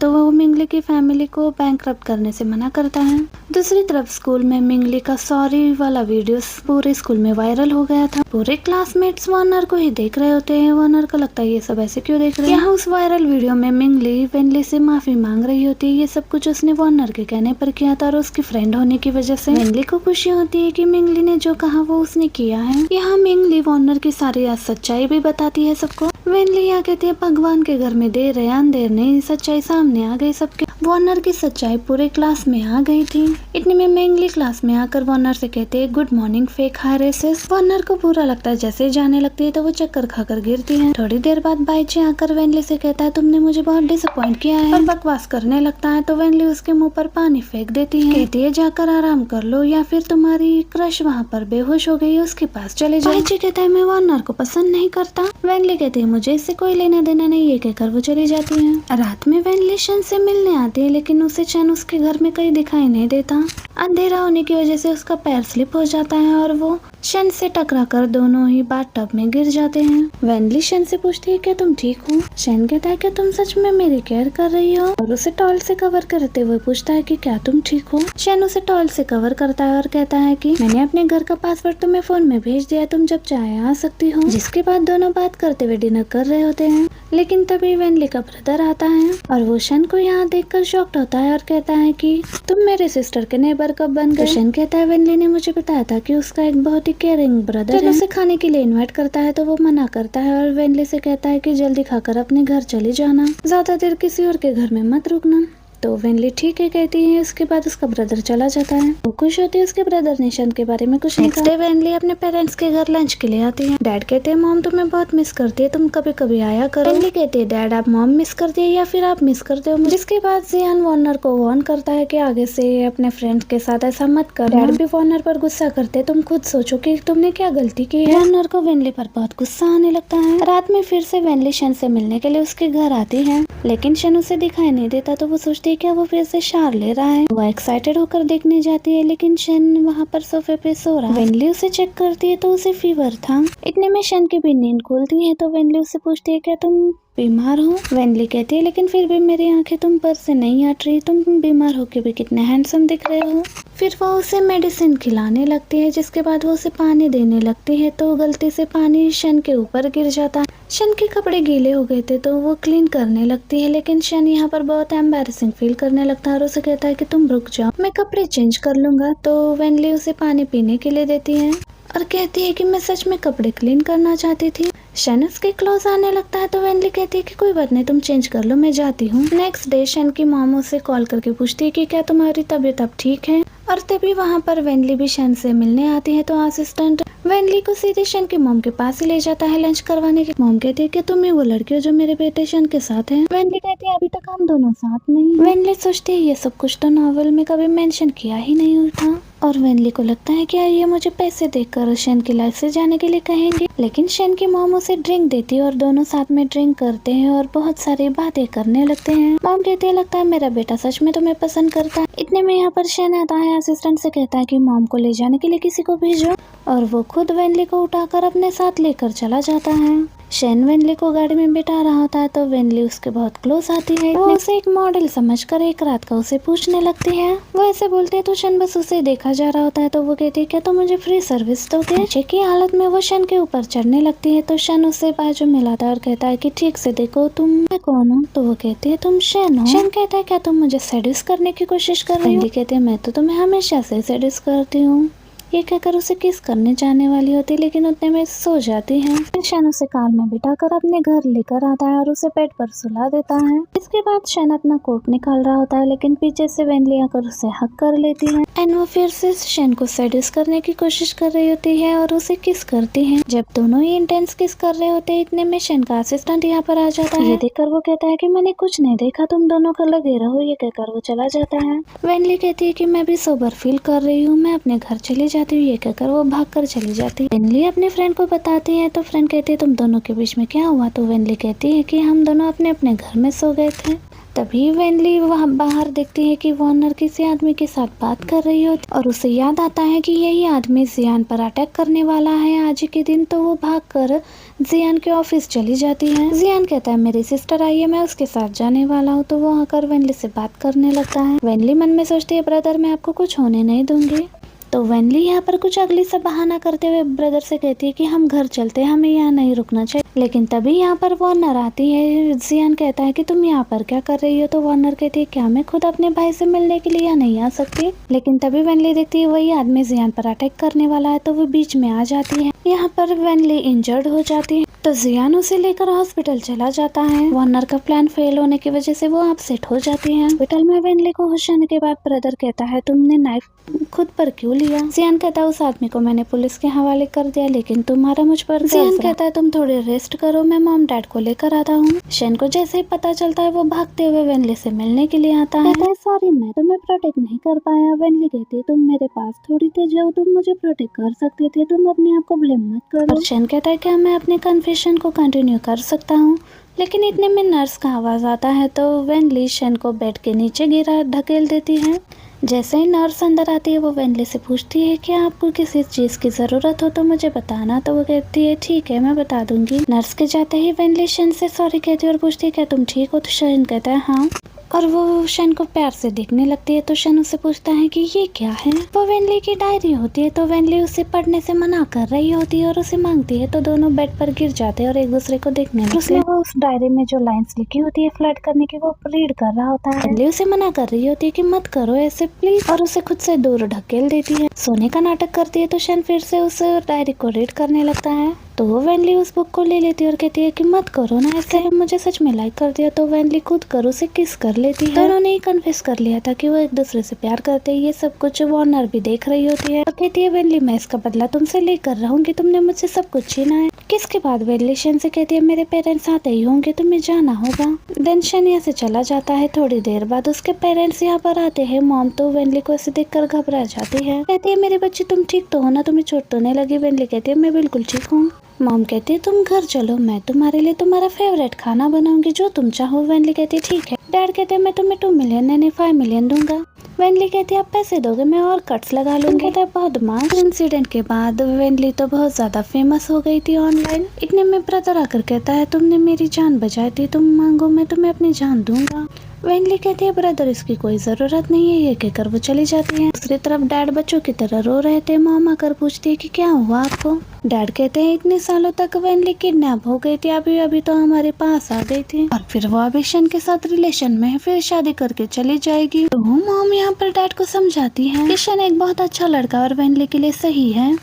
वो मिंगली की फैमिली को बैंकरप्ट करने से मना करता है। दूसरी तरफ स्कूल में मिंगली का सॉरी वाला वीडियो पूरे स्कूल में वायरल हो गया था। पूरे क्लासमेट्स वार्नर को ही देख रहे होते हैं। वार्नर को लगता है ये सब ऐसे क्यों देख रहे हैं। यहाँ उस वायरल वीडियो में मिंगली वेनली से माफी मांग रही होती है। ये सब कुछ उसने वार्नर के कहने पर किया था और उसकी फ्रेंड होने की वजह से वेनली को खुशी होती है कि मिंगली ने जो कहा वो उसने किया है। यहाँ मिंगली वार्नर की सारी सच्चाई भी बताती है सबको। वेनली यहाँ कहती है भगवान के घर में देर है अंधेर नहीं, सच्चाई सामने आ गई सबके। वार्नर की सच्चाई पूरे क्लास में आ गई थी। इतने में मिंगली क्लास में आकर वार्नर से कहते हैं गुड मॉर्निंग फेक हायरेसेस। वार्नर को बुरा लगता है, जैसे जाने लगती है तो वो चक्कर खाकर गिरती है। थोड़ी देर बाद बाइचे आकर वेनली से कहता है तुमने मुझे बहुत डिसअपॉइंट किया है, और बकवास करने लगता है। तो वेनली उसके मुंह पर पानी फेंक देती है, कहती है जाकर आराम कर लो या फिर तुम्हारी क्रश वहाँ पर बेहोश हो गई है, उसके पास चले जाओ। बाइचे कहता है मैं वार्नर को पसंद नहीं करता। वेनली कहती है मुझे इससे कोई लेना देना नहीं, ये कहकर वो चली जाती है। रात में वेनली शन से मिलने आती है लेकिन उसे शन उसके घर में कहीं दिखाई नहीं देता। अंधेरा होने की वजह से उसका पैर स्लिप हो जाता है और वो शन से टकराकर दोनों ही बाथटब में गिर जाते हैं। वेनली शन से पूछती है क्या तुम ठीक हो? शन कहता है क्या तुम सच में मेरी केयर कर रही हो, और उसे टॉल से कवर करते हुए पूछता है कि क्या तुम ठीक हो? शन उसे टॉल से कवर करता है और कहता है कि मैंने अपने घर का पासवर्ड तुम्हें फोन में भेज दिया, तुम जब चाहे आ सकती हो। जिसके बाद दोनों बात करते हुए डिनर कर रहे होते हैं, लेकिन तभी वेनली का ब्रदर आता है और वो शन को यहाँ देखकर शॉक्ड होता है और कहता है कि तुम मेरे सिस्टर के नेबर कब बन गए? शन कहता है वेनली ने मुझे बताया था कि उसका एक बहुत ही केयरिंग ब्रदर है। उसे खाने के लिए इनवाइट करता है तो वो मना करता है और वेनली से कहता है कि जल्दी खाकर अपने घर चले जाना, ज्यादा देर किसी और के घर में मत रुकना। तो वेनली ठीक है कहती है। उसके बाद उसका ब्रदर चला जाता है। वो खुश होती है उसके ब्रदर ने शन के बारे में कुछ नहीं कहा। वेनली अपने पेरेंट्स के घर लंच के लिए आती है। डैड कहते हैं मॉम तुम्हें बहुत मिस करती है, तुम कभी कभी आया करो। वेनली कहती है डैड आप मॉम मिस करती है या फिर आप मिस करते हो? जिसके बाद जियान वार्नर को वार्न करता है कि आगे से अपने फ्रेंड्स के साथ ऐसा मत कर। डैड भी वार्नर पर गुस्सा करते, तुम खुद सोचो कि तुमने क्या गलती की है। वार्नर को वेनली पर बहुत गुस्सा आने लगता है। रात में फिर से वेनली शन से मिलने के लिए उसके घर आती है, लेकिन शन उसे दिखाई नहीं देता। तो वो सोचती है क्या वो फिर से शार ले रहा है। वो एक्साइटेड होकर देखने जाती है लेकिन शन वहाँ पर सोफे पे सो रहा है। वेनली उसे चेक करती है तो उसे फीवर था। इतने में शन की भी नींद खुलती है तो वेनली उससे पूछती है क्या तुम बीमार हो? वेनली कहती है लेकिन फिर भी मेरी आंखें तुम पर से नहीं हट रही, तुम बीमार होके भी कितने हैंडसम दिख रहे हो। फिर वो उसे मेडिसिन खिलाने लगती है, जिसके बाद वो उसे पानी देने लगती है तो गलती से पानी शन के ऊपर गिर जाता है। शन के कपड़े गीले हो गए थे तो वो क्लीन करने लगती है, लेकिन शन यहाँ पर बहुत एम्बैरेसिंग फील करने लगता है और उसे कहता है कि तुम रुक जाओ, मैं कपड़े चेंज कर लूंगा। तो वेनली उसे पानी पीने के लिए देती है और कहती है कि मैं सच में कपड़े क्लीन करना चाहती थी। शन उसके क्लोज आने लगता है तो वेनली कहती है कि कोई बात नहीं, तुम चेंज कर लो, मैं जाती हूँ। नेक्स्ट डे शन की मॉम उसे कॉल करके पूछती है कि क्या तुम्हारी तबीयत अब ठीक है, और तभी वहाँ पर वेनली भी शन से मिलने आती है। तो असिस्टेंट वेनली को सीधे शन के मॉम के पास ही ले जाता है लंच करवाने के। मॉम कहती है कि तुम ही वो लड़की हो जो मेरे बेटे शन के साथ है। वेनली कहती है अभी तक हम दोनों साथ नहीं। वेनली सोचती है ये सब कुछ तो नॉवेल में कभी मेंशन किया ही नहीं था, और वेनली को लगता है कि ये मुझे पैसे देकर शन की लाइफ से जाने के लिए कहेंगे। लेकिन शन की मॉम उसे ड्रिंक देती है और दोनों साथ में ड्रिंक करते हैं और बहुत सारी बातें करने लगते हैं। मॉम कहती है लगता है मेरा बेटा सच में तुम्हें पसंद करता है। इतने में यहाँ पर शन आता है, असिस्टेंट से कहता है कि मॉम को ले जाने के लिए किसी को भेजो, और वो खुद वेनली को उठाकर अपने साथ लेकर चला जाता है। शन वेनली को गाड़ी में बिठा रहा होता है तो वेनली उसके बहुत क्लोज आती है। वो उसे एक मॉडल समझकर एक रात का उसे पूछने लगती है। वो ऐसे बोलते हैं तो शन बस उसे देखा जा रहा होता है। तो वो कहती है क्या तुम मुझे फ्री सर्विस दोगे? नीचे की हालत में वो शन के ऊपर चढ़ने लगती है तो शन उसे बाजू मिलाता है और कहता है कि ठीक से देखो तुम मैं कौन हूँ? तो वो कहती है तुम शन हो। शन कहता है क्या तुम मुझे सेड्यूस करने की कोशिश कर रही हो? कहती है मैं तो तुम्हें हमेशा से सेड्यूस करती हूँ। ये कहकर उसे किस करने जाने वाली होती है, लेकिन उतने में सो जाती है। फिर शन उसे कार में बिठाकर अपने घर लेकर आता है और उसे बेड पर सुला देता है। इसके बाद शन अपना कोट निकाल रहा होता है, लेकिन पीछे से वेनली आकर उसे हक कर लेती है एंड वो फिर से शन को सेड्यूस करने की कोशिश कर रही होती है और उसे किस करती है। जब दोनों ही इंटेंस किस कर रहे होते हैं, इतने में शन का असिस्टेंट यहाँ पर आ जाता है। ये देखकर वो कहता है कि मैंने कुछ नहीं देखा, तुम दोनों का लगे रहो। ये कहकर वो चला जाता है। वेनली कहती है कि मैं भी सोबर फील कर रही हूँ, मैं अपने घर चली जाती हूँ। ये कहकर वो भागकर चली जाती है। वेनली अपने फ्रेंड को बताती है तो फ्रेंड कहती है तुम दोनों के बीच में क्या हुआ। तो वेनली कहती है कि हम दोनों अपने अपने घर में सो गए थे। तभी वेनली वहाँ बाहर देखती है कि वार्नर किसी आदमी के साथ बात कर रही होती और उसे याद आता है कि यही आदमी जियान पर अटैक करने वाला है आज के दिन। तो वो भागकर जियान के ऑफिस चली जाती है। जियान कहता है मेरी सिस्टर आई है, मैं उसके साथ जाने वाला हूँ। तो वो आकर वेनली से बात करने लगता है। वेनली मन में सोचती है ब्रदर मैं आपको कुछ होने नहीं दूंगी। तो वेनली यहाँ पर कुछ अगली सा बहाना करते हुए ब्रदर से कहती है कि हम घर चलते हैं, हमें यहाँ नहीं रुकना चाहिए। लेकिन तभी यहाँ पर वार्नर आती है। जियान कहता है कि तुम यहाँ पर क्या कर रही हो। तो वार्नर कहती है क्या मैं खुद अपने भाई से मिलने के लिए यहाँ नहीं आ सकती। लेकिन तभी वेनली देखती है वही आदमी जियान पर अटैक करने वाला है, तो वो बीच में आ जाती है। यहाँ पर वेनली इंजर्ड हो जाती है तो जियान उसे लेकर हॉस्पिटल चला जाता है। वार्नर का प्लान फेल होने की वजह से वो अपसेट हो जाती है। हॉस्पिटल में वेनली को होश आने के बाद ब्रदर कहता है तुमने नाइफ खुद पर क्यों लिया। जियान कहता है उस आदमी को मैंने पुलिस के हवाले कर दिया, लेकिन तुम्हारा मुझ पर। जियान कहता है तुम थोड़े रेस्ट करो, मैं मॉम डैड को लेकर आता हूँ। शन को जैसे ही पता चलता है वो भागते हुए वेनली से मिलने के लिए आता है। कहता है सॉरी मैं तुम्हें प्रोटेक्ट नहीं कर पाया। वेनली कहती है तुम मेरे पास थोड़ी थे, जो तुम मुझे प्रोटेक्ट कर सकते थे, तुम अपने आप को ब्लेम मत करो। और शन कहता है क्या मैं अपने कन्फेशन को कंटिन्यू कर सकता हूँ। लेकिन इतने में नर्स का आवाज आता है तो वेनली शन को बेड के नीचे गिरा ढकेल देती है। जैसे ही नर्स अंदर आती है वो वेनली से पूछती है कि आपको किसी चीज की जरूरत हो तो मुझे बताना। तो वो कहती है ठीक है मैं बता दूंगी। नर्स के जाते ही वेनली शन से सॉरी कहती है और पूछती है क्या तुम ठीक हो। तो शन कहता है हाँ, और वो शन को प्यार से देखने लगती है। तो शन उससे पूछता है कि ये क्या है। वो वेनली की डायरी होती है। तो वेनली उसे पढ़ने से मना कर रही होती है और उसे मांगती है। तो दोनों बेड पर गिर जाते हैं और एक दूसरे को देखने लगते हैं। वो उस डायरी में जो लाइंस लिखी होती है फ्लर्ट करने की वो रीड कर रहा होता है। वेनली उसे मना कर रही होती है कि मत करो ऐसे प्लीज, और उसे खुद से दूर ढकेल देती है। सोने का नाटक करती है तो शन फिर से उस डायरी को रीड करने लगता है। तो वेनली उस बुक को ले लेती है और कहती है कि मत करो ना ऐसे, मुझे सच में लाइक कर दिया। तो वेनली खुद कर उसे किस कर लेती है। दोनों ने कन्फेस कर लिया था कि वो एक दूसरे से प्यार करते हैं। ये सब कुछ वार्नर भी देख रही होती है और कहती है वेनली मैं इसका बदला तुमसे लेकर रहूंगी, तुमने मुझसे सब कुछ छीना है। किसके बाद वेनली शन से कहती है मेरे पेरेंट्स आते ही होंगे, तुम्हें जाना होगा। देन शन यहाँ से चला जाता है। थोड़ी देर बाद उसके पेरेंट्स यहाँ पर आते हैं। मॉम तो वेनली को ऐसे देखकर घबरा जाती है। कहती है मेरे बच्चे तुम ठीक तो हो ना, तुम्हें चोट तो नहीं लगी। वेनली कहती है मैं बिल्कुल ठीक हूँ। मॉम कहती है तुम घर चलो, मैं तुम्हारे लिए तुम्हारा फेवरेट खाना बनाऊंगी जो तुम चाहो। वेनली कहती है ठीक है। डैड कहते हैं मैं तुम्हें 2 मिलियन नहीं 5 मिलियन दूंगा। वेनली कहती है आप पैसे दोगे मैं और कट्स लगा लूंगी। कहता है बहुत मांग। इंसिडेंट के बाद वेनली तो बहुत ज्यादा फेमस हो गई थी ऑनलाइन। इतने में ब्रदर आकर कहता है तुमने मेरी जान बचाई थी, तुम मांगो मैं तुम्हें अपनी जान दूंगा। वेनली कहती है ब्रदर इसकी कोई जरूरत नहीं है। ये कहकर वो चली जाती है। दूसरी तरफ डैड बच्चों की तरह रो रहे थे। मॉम आकर पूछती है कि क्या हुआ आपको। डैड कहते हैं इतने सालों तक वेनली किडनैप हो गई थी, अभी अभी तो हमारे पास आ गई थी और फिर वो अभी शन के साथ रिलेशन में है, फिर शादी करके चली जाएगी। तो मॉम यहाँ पर डैड को समझाती है कि शन एक बहुत अच्छा लड़का और वेनली के लिए सही है।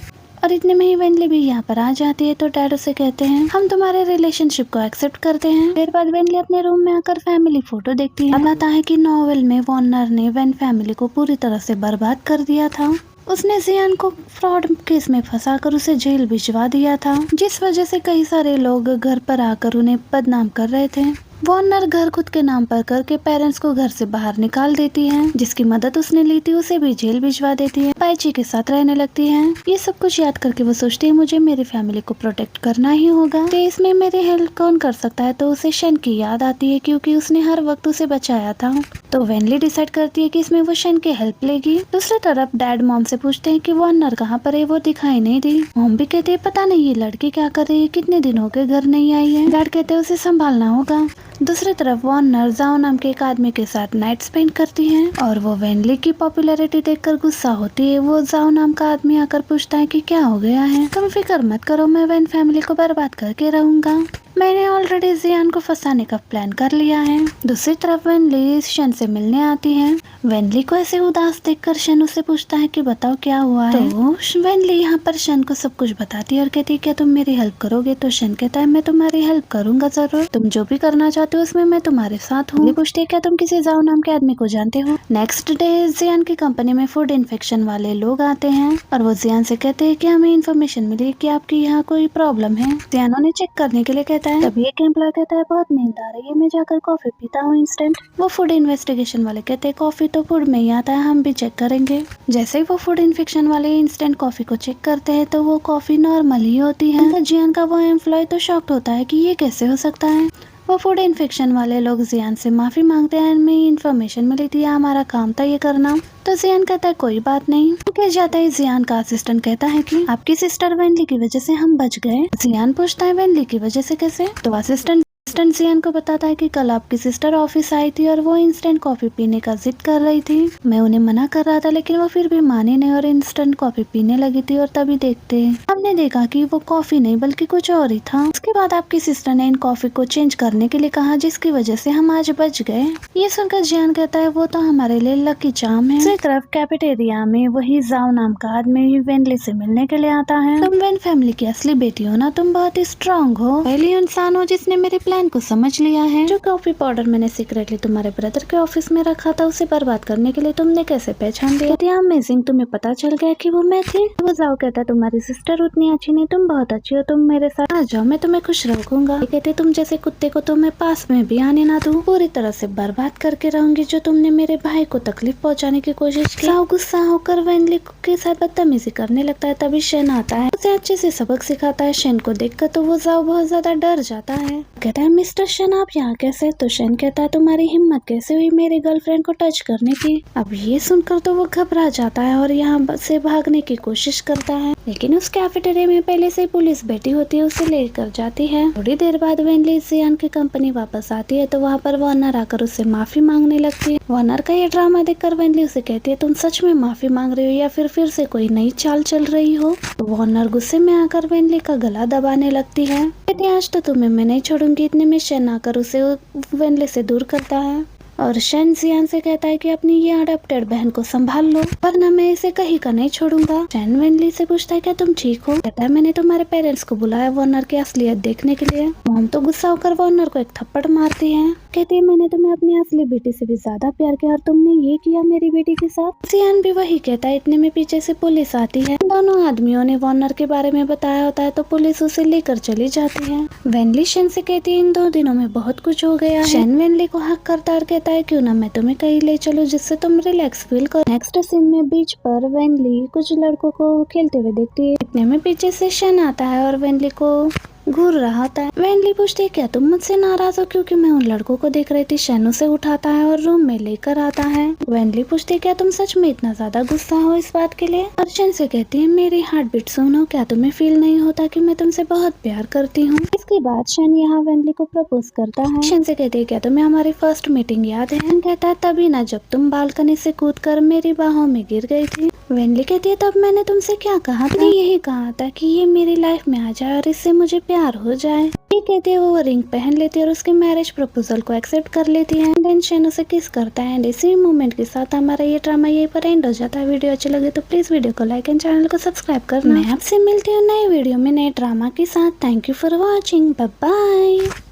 और इतने में ही वेनली भी यहाँ पर आ जाती है। तो डैड उसे कहते हैं हम तुम्हारे रिलेशनशिप को एक्सेप्ट करते हैं। देर बाद वेनली अपने रूम में आकर फैमिली फोटो देखती है। अब आता है कि नॉवेल में वार्नर ने वेन फैमिली को पूरी तरह से बर्बाद कर दिया था। उसने जियान को फ्रॉड केस में फंसाकर उसे जेल भिजवा दिया था, जिस वजह से कई सारे लोग घर पर आकर उन्हें बदनाम कर रहे थे। वार्नर घर खुद के नाम पर करके पेरेंट्स को घर से बाहर निकाल देती है। जिसकी मदद उसने ली थी उसे भी जेल भिजवा देती है। पाइची के साथ रहने लगती है। ये सब कुछ याद करके वो सोचती है मुझे मेरी फैमिली को प्रोटेक्ट करना ही होगा। तो इसमें मेरी हेल्प कौन कर सकता है। तो उसे शन की याद आती है क्योंकि उसने हर वक्त उसे बचाया था। तो वेनली डिसाइड करती है कि इसमें वो शन की हेल्प लेगी। दूसरी तरफ डैड मॉम से पूछते हैं कि वार्नर कहाँ पर है, वो दिखाई नहीं दी। मॉम भी कहती है पता नहीं ये लड़की क्या कर रही है, कितने दिन हो गए घर नहीं आई है। डैड कहते हैं उसे संभालना होगा। दूसरी तरफ वार्नर जाओ नाम के एक आदमी के साथ नाइट स्पेंड करती है और वो वेनली की पॉपुलैरिटी देखकर गुस्सा होती है। वो जाओ नाम का आदमी आकर पूछता है कि क्या हो गया है। तुम फिक्र मत करो, मैं वेन फैमिली को बर्बाद करके रहूंगा। मैंने ऑलरेडी जियान को फंसाने का प्लान कर लिया है। दूसरी तरफ वेनली शन से मिलने आती है। वेनली को ऐसे उदास देखकर शन उससे पूछता है कि बताओ क्या हुआ है। तो वेनली यहाँ पर शन को सब कुछ बताती है और कहती है क्या तुम मेरी हेल्प करोगे। तो शन कहता है मैं तुम्हारी हेल्प करूंगा जरूर, तुम जो भी करना चाहते हो उसमें मैं तुम्हारे साथ हूँ। पूछती है क्या तुम किसी जाओ नाम के आदमी को जानते हो। नेक्स्ट डे जियान की कंपनी में फूड इन्फेक्शन वाले लोग आते हैं और वो जियान से कहते हैं कि हमें इन्फॉर्मेशन मिली कि आपकी यहाँ कोई प्रॉब्लम है। जियान उन्हें चेक करने के लिए कहता है। तभी एक एम्प्लॉय कहता है बहुत नींद आ रही है, मैं जाकर कॉफी पीता हूँ इंस्टेंट। वो फूड इन्वेस्टिगेशन वाले कहते हैं कॉफी तो फूड में ही आता है, हम भी चेक करेंगे। जैसे ही वो फूड इन्फेक्शन वाले इंस्टेंट कॉफी को चेक करते हैं तो वो कॉफी नॉर्मल ही होती है। जियान का वो एम्प्लॉय तो शॉक्ड होता है कि ये कैसे हो सकता है। वो फूड इन्फेक्शन वाले लोग जियान से माफी मांगते हैं, हमें इन्फॉर्मेशन मिली थी, हमारा काम था ये करना। तो जियान कहता है कोई बात नहीं। कह जाता है जियान का असिस्टेंट कहता है कि आपकी सिस्टर वेनली की वजह से हम बच गए। जियान पूछता है वेनली की वजह से कैसे। तो असिस्टेंट जियान को बताता है कि कल आपकी सिस्टर ऑफिस आई थी और वो इंस्टेंट कॉफी पीने का जिद कर रही थी। मैं उन्हें मना कर रहा था लेकिन वो फिर भी मानी नहीं और इंस्टेंट कॉफी पीने लगी थी। और तभी देखते हमने देखा कि वो कॉफी नहीं बल्कि कुछ और ही था। उसके बाद आपकी सिस्टर ने इन कॉफी को चेंज करने के लिए कहा जिसकी वजह से हम आज बच गए। ये सुनकर जियान कहता है वो तो हमारे लिए लकी चार्म है। दूसरी तरफ कैफेटेरिया में वही जाओ नाम का आदमी वेनली से मिलने के लिए आता है। तुम वेन फैमिली की असली बेटी हो ना, तुम बहुत ही स्ट्रॉन्ग हो, पहली इंसान हो जिसने मेरे प्लान को समझ लिया है। जो कॉफी पाउडर मैंने सीक्रेटली तुम्हारे ब्रदर के ऑफिस में रखा था उसे बर्बाद करने के लिए तुमने कैसे पहचान लिया। अमेजिंग, तुम्हें पता चल गया कि वो मैं थी। वो जाओ कहता तुम्हारी सिस्टर उतनी अच्छी नहीं, तुम बहुत अच्छी हो, तुम मेरे साथ आ जाओ, मैं तुम्हें खुश रखूंगा। कहते तुम जैसे कुत्ते को तो मैं पास में भी आने ना दूं, पूरी तरह से बर्बाद करके रहूंगी जो तुमने मेरे भाई को तकलीफ पहुँचाने की कोशिश की। जाओ गुस्सा होकर वेनली के साथ बदतमीजी करने लगता है। तभी शन आता है, उसे अच्छे से सबक सिखाता है। शन को देखकर तो वो जाओ बहुत ज्यादा डर जाता है। कहता है मिस्टर शन आप यहाँ कैसे। तो शन कहता है तुम्हारी हिम्मत कैसे हुई मेरी गर्लफ्रेंड को टच करने की। अब ये सुनकर तो वो घबरा जाता है और यहाँ से भागने की कोशिश करता है लेकिन उस कैफेटेरिया में पहले से पुलिस बैठी होती है, उसे लेकर जाती है। थोड़ी देर बाद वेनली जियान की कंपनी वापस आती है तो वहाँ पर वार्नर आकर उससे माफी मांगने लगती है। वार्नर का ये ड्रामा देखकर वेनली उसे कहती है तुम सच में माफी मांग रही हो या फिर से कोई नई चाल चल रही हो। तो वार्नर गुस्से में आकर वेनली का गला दबाने लगती है। कहती आज तो तुम्हें मैं नहीं छोड़ूंगी। इतने में शन आकर उसे वेनली से दूर करता है और शन जियान से कहता है कि अपनी ये अडॉप्टेड बहन को संभाल लो वरना मैं इसे कहीं का नहीं छोड़ूंगा। शन वेनली से पूछता है क्या तुम ठीक हो। कहता है मैंने तुम्हारे पेरेंट्स को बुलाया वार्नर की असलियत देखने के लिए। मॉम तो गुस्सा होकर वार्नर को एक थप्पड़ मारती है। कहती है मैंने तुम्हें अपनी असली बेटी से भी ज्यादा प्यार किया और तुमने ये किया मेरी बेटी के साथ। जियान भी वही कहता है। इतने में पीछे से पुलिस आती है। दोनों आदमियों ने वार्नर के बारे में बताया होता है तो पुलिस उसे लेकर चली जाती है। वेनली शन से कहती है इन 2 दिनों में बहुत कुछ हो गया है। शन वेनली को हक करता और कहता है क्यों ना मैं तुम्हें कहीं ले चलूं जिससे तुम रिलैक्स फील करो। नेक्स्ट सीन में बीच पर वेनली कुछ लड़कों को खेलते हुए देखती है। इतने में पीछे से शन आता है और वेनली को घूर रहा होता है। वेनली पूछती है क्या तुम मुझसे नाराज हो क्योंकि मैं उन लड़कों को देख रही थी। शन उसे उठाता है और रूम में लेकर आता है। वेनली पूछती है क्या तुम सच में इतना ज्यादा गुस्सा हो इस बात के लिए। और शन से कहती है मेरी हार्ट बीट सुनो, क्या तुम्हें फील नहीं होता कि मैं तुमसे बहुत प्यार करती हूँ। इसके बाद शन यहाँ वेनली को प्रपोज करता है। शन से कहती है क्या तुम्हें हमारी फर्स्ट मीटिंग याद है। शन कहता है तभी ना जब तुम बालकनी से कूदकर मेरी बाहों में गिर गई थी। वेनली कहती है तब मैंने तुमसे क्या कहा था। यही कहा था कि ये मेरी लाइफ में आ जाए और इससे मुझे प्यार हो जाए। ये कहती है वो रिंग पहन लेती है और उसके मैरिज प्रपोजल को एक्सेप्ट कर लेती है। देन शन उसे किस करता है एंड इसी मोमेंट के साथ हमारा ये ड्रामा यहीं पर एंड हो जाता है। वीडियो अच्छी लगे तो प्लीज वीडियो को लाइक एंड चैनल को सब्सक्राइब करना। मैं आपसे मिलती हूँ नए वीडियो में नए ड्रामा के साथ। Thank you for watching, bye bye.